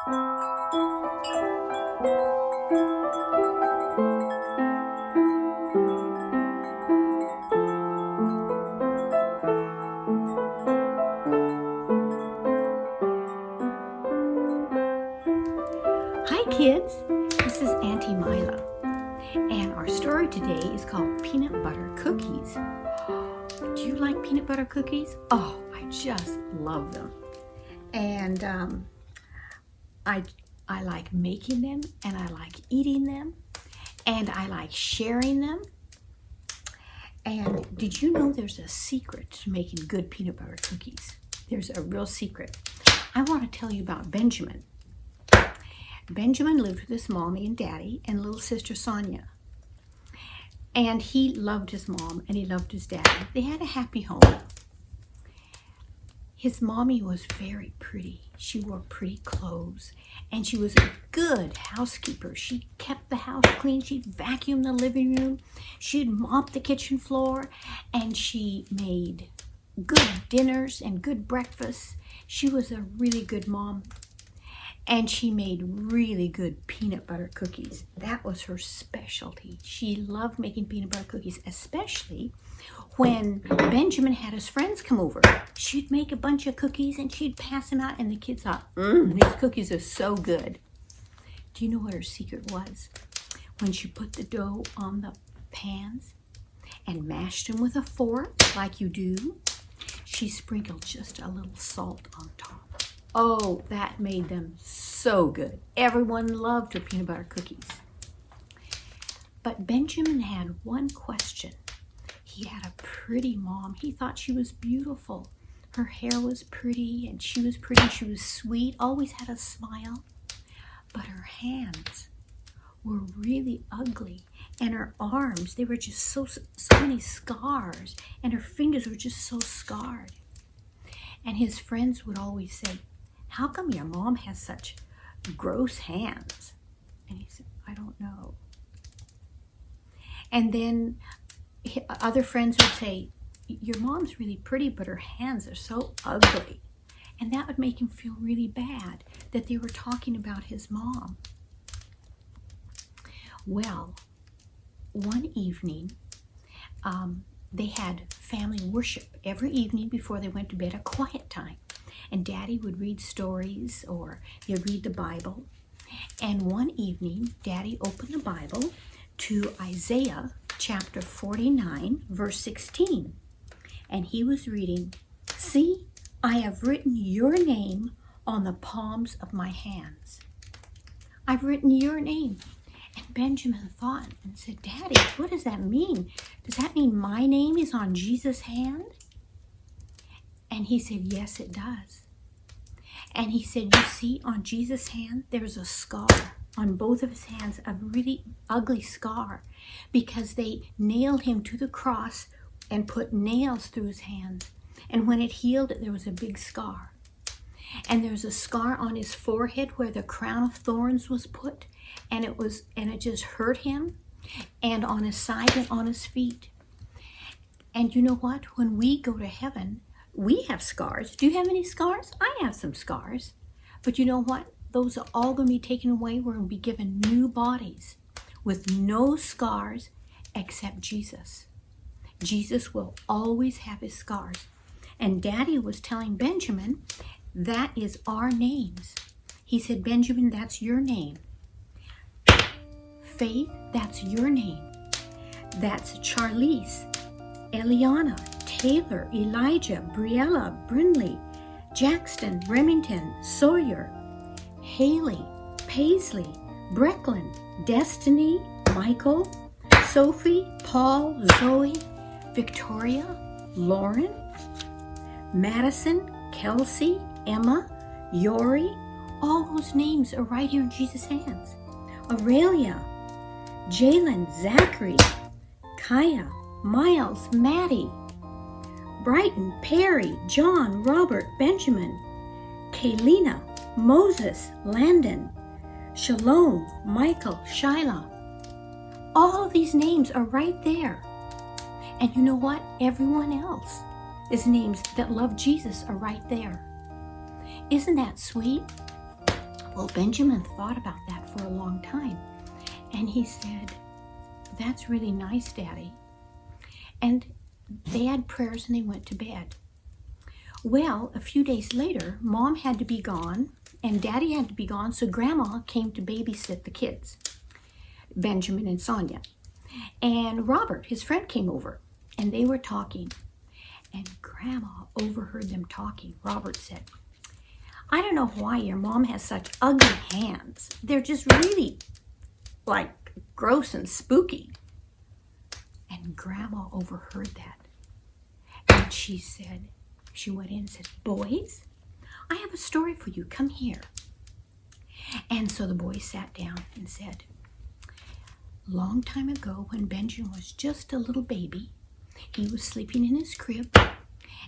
Hi kids, this is Auntie Mila, and our story today is called Peanut Butter Cookies. Do you like peanut butter cookies? Oh, I just love them. And I like making them, and I like eating them, and I like sharing them. And did you know there's a secret to making good peanut butter cookies? There's a real secret. I want to tell you about Benjamin. Benjamin lived with his mommy and daddy and little sister Sonia. And he loved his mom and he loved his daddy. They had a happy home. His mommy was very pretty. She wore pretty clothes and she was a good housekeeper. She kept the house clean. She'd vacuum the living room. She'd mop the kitchen floor, and she made good dinners and good breakfasts. She was a really good mom. And she made really good peanut butter cookies. That was her specialty. She loved making peanut butter cookies, especially when Benjamin had his friends come over. She'd make a bunch of cookies and she'd pass them out, and the kids thought, these cookies are so good. Do you know what her secret was? When she put the dough on the pans and mashed them with a fork like you do, she sprinkled just a little salt on top. Oh, that made them so good. Everyone loved her peanut butter cookies. But Benjamin had one question. He had a pretty mom. He thought she was beautiful. Her hair was pretty, and she was pretty. She was sweet, always had a smile. But her hands were really ugly. And her arms, they were just so many scars. And her fingers were just so scarred. And his friends would always say, "How come your mom has such gross hands?" And he said, "I don't know." And then other friends would say, "Your mom's really pretty, but her hands are so ugly." And that would make him feel really bad that they were talking about his mom. Well, one evening, they had family worship every evening before they went to bed, a quiet time. And Daddy would read stories, or he'd read the Bible. And one evening, Daddy opened the Bible to Isaiah chapter 49, verse 16. And he was reading, "See, I have written your name on the palms of my hands." I've written your name. And Benjamin thought and said, "Daddy, what does that mean? Does that mean my name is on Jesus' hand?" And he said, "Yes, it does." And he said, "You see, on Jesus' hand, there's a scar on both of his hands, a really ugly scar, because they nailed him to the cross and put nails through his hands. And when it healed, there was a big scar. And there's a scar on his forehead where the crown of thorns was put, and it just hurt him, and on his side and on his feet. And you know what? When we go to heaven, we have scars. Do you have any scars? I have some scars. But you know what? Those are all going to be taken away. We're going to be given new bodies with no scars except Jesus. Jesus will always have his scars. And Daddy was telling Benjamin, that is our names. He said, "Benjamin, that's your name. Faith, that's your name. That's Charlize, Eliana, Taylor, Elijah, Briella, Brinley, Jackson, Remington, Sawyer, Haley, Paisley, Brecklin, Destiny, Michael, Sophie, Paul, Zoe, Victoria, Lauren, Madison, Kelsey, Emma, Yori." All those names are right here in Jesus' hands. Aurelia, Jalen, Zachary, Kaya, Miles, Maddie, Brighton, Perry, John, Robert, Benjamin, Kaylina, Moses, Landon, Shalom, Michael, Shyla. All of these names are right there. And you know what? Everyone else is names that love Jesus are right there. Isn't that sweet? Well, Benjamin thought about that for a long time, and he said, "That's really nice, Daddy." And they had prayers and they went to bed. Well, a few days later, Mom had to be gone and Daddy had to be gone, so Grandma came to babysit the kids, Benjamin and Sonia. And Robert, his friend, came over and they were talking. And Grandma overheard them talking. Robert said, "I don't know why your mom has such ugly hands. They're just really like gross and spooky." And Grandma overheard that. And she went in and said, "Boys, I have a story for you. Come here." And so the boys sat down and said, "Long time ago, when Benjamin was just a little baby, he was sleeping in his crib,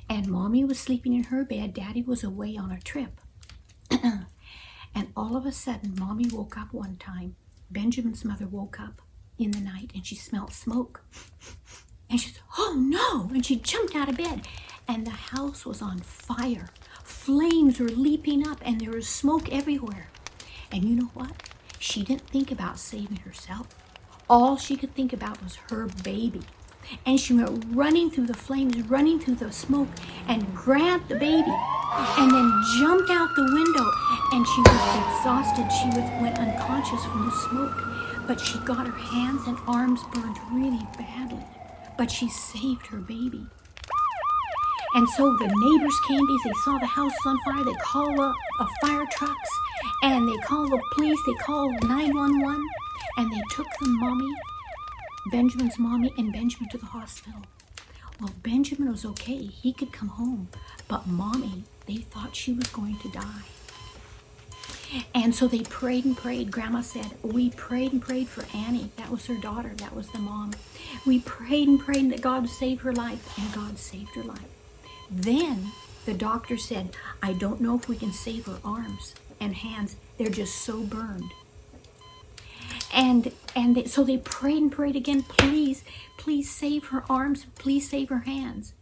and Mommy was sleeping in her bed. Daddy was away on a trip. And all of a sudden, Mommy woke up one time. Benjamin's mother woke up in the night, and she smelled smoke. And she said, 'Oh no!' And she jumped out of bed, and the house was on fire. Flames were leaping up, and there was smoke everywhere. And you know what? She didn't think about saving herself. All she could think about was her baby. And she went running through the flames, running through the smoke, and grabbed the baby, and then jumped out the window. And she was exhausted. She went unconscious from the smoke. But she got her hands and arms burned really badly. But she saved her baby. And so the neighbors came because they saw the house on fire. They called a fire trucks, and they called the police. They called 911, and they took Benjamin's mommy and Benjamin to the hospital. Well, Benjamin was okay. He could come home. But Mommy, they thought she was going to die. And so they prayed and prayed. Grandma said, "We prayed and prayed for Annie." That was her daughter. That was the mom. "We prayed and prayed that God would save her life." And God saved her life. Then the doctor said, "I don't know if we can save her arms and hands. They're just so burned." So they prayed and prayed again. "Please, please save her arms. Please save her hands."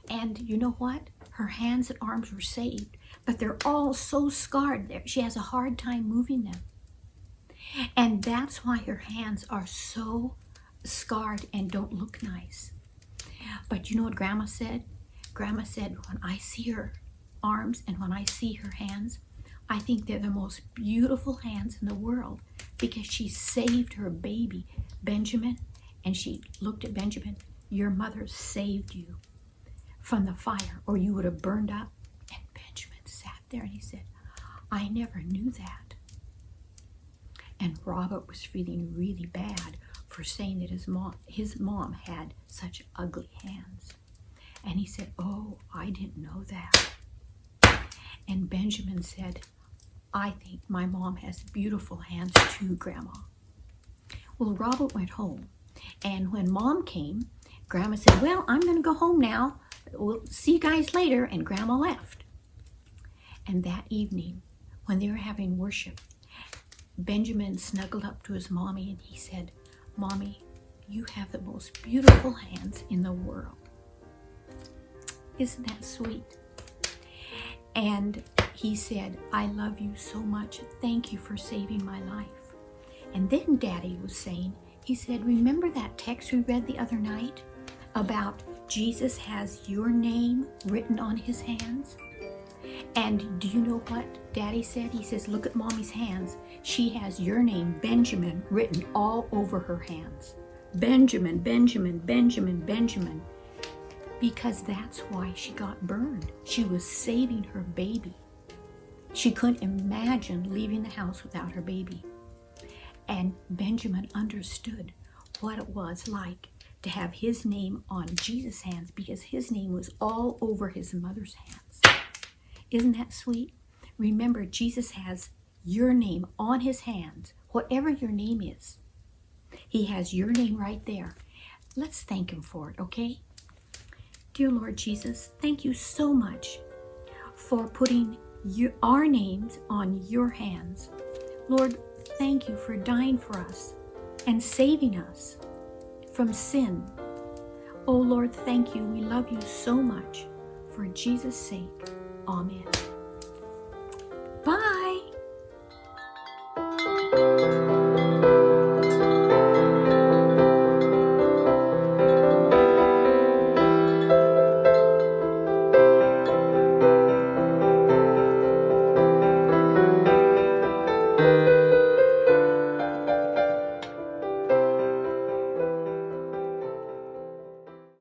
And you know what? Her hands and arms were saved, but they're all so scarred. She has a hard time moving them. And that's why her hands are so scarred and don't look nice. But you know what Grandma said? Grandma said, "When I see her arms and when I see her hands, I think they're the most beautiful hands in the world, because she saved her baby, Benjamin." And she looked at Benjamin. "Your mother saved you from the fire, or you would have burned up." And Benjamin sat there and he said, "I never knew that." And Robert was feeling really bad for saying that his mom had such ugly hands. And he said, "Oh, I didn't know that." And Benjamin said, "I think my mom has beautiful hands too, Grandma." Well, Robert went home. And when Mom came, Grandma said, "Well, I'm going to go home now. We'll see you guys later." And Grandma left. And that evening, when they were having worship, Benjamin snuggled up to his mommy and he said, "Mommy, you have the most beautiful hands in the world." Isn't that sweet? And he said, "I love you so much. Thank you for saving my life." And then Daddy was saying, he said, "Remember that text we read the other night about Jesus has your name written on his hands?" And do you know what Daddy said? He says, "Look at Mommy's hands. She has your name, Benjamin, written all over her hands. Benjamin, Benjamin, Benjamin, Benjamin." Because that's why she got burned. She was saving her baby. She couldn't imagine leaving the house without her baby. And Benjamin understood what it was like to have his name on Jesus' hands, because his name was all over his mother's hands. Isn't that sweet? Remember, Jesus has your name on his hands, whatever your name is. He has your name right there. Let's thank him for it, okay? Dear Lord Jesus, thank you so much for putting our names on your hands. Lord, thank you for dying for us and saving us from sin. Oh Lord, thank you. We love you so much. For Jesus' sake, amen. Bye.